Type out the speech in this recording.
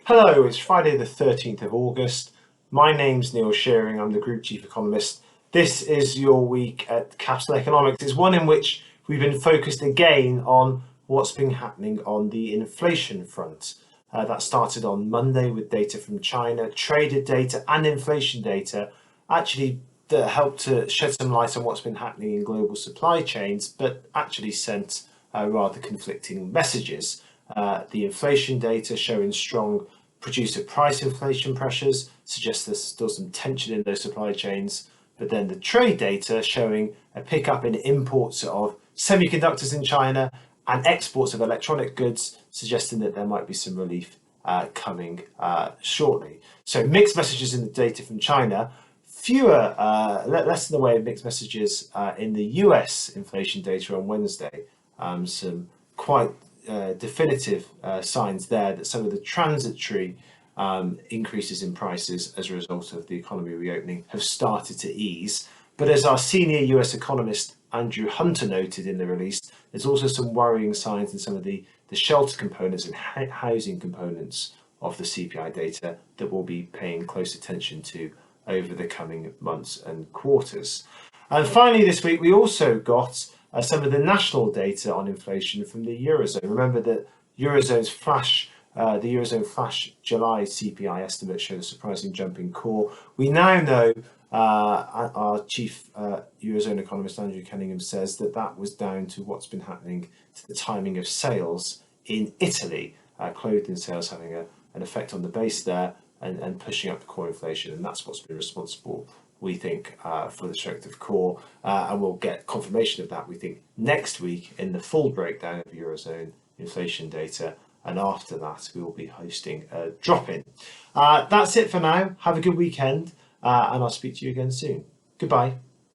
Hello, it's Friday the 13th of August. My name's Neil Shearing, I'm the Group Chief Economist. This is your week at Capital Economics. It's one in which we've been focused again on what's been happening on the inflation front. That started on Monday with data from China, traded data and inflation data, actually that helped to shed some light on what's been happening in global supply chains, but actually sent rather conflicting messages. The inflation data showing strong producer price inflation pressures suggests there's still some tension in those supply chains. But then the trade data showing a pickup in imports of semiconductors in China and exports of electronic goods, suggesting that there might be some relief coming shortly. So mixed messages in the data from China, less in the way of mixed messages in the US inflation data on Wednesday. Some quite definitive signs there that some of the transitory increases in prices as a result of the economy reopening have started to ease. But as our senior US economist Andrew Hunter noted in the release, there's also some worrying signs in some of the shelter components and housing components of the CPI data that we'll be paying close attention to over the coming months and quarters. And finally, this week, we also got some of the national data on inflation from the Eurozone. Remember that the Eurozone flash July CPI estimate showed a surprising jump in core. We now know, our chief Eurozone economist Andrew Cunningham says that was down to what's been happening to the timing of sales in Italy, clothing sales having an effect on the base there and pushing up the core inflation, and that's what's been responsible, we think, for the strength of core, and we'll get confirmation of that, we think, next week in the full breakdown of Eurozone inflation data, and after that we will be hosting a drop-in. That's it for now. Have a good weekend, and I'll speak to you again soon. Goodbye.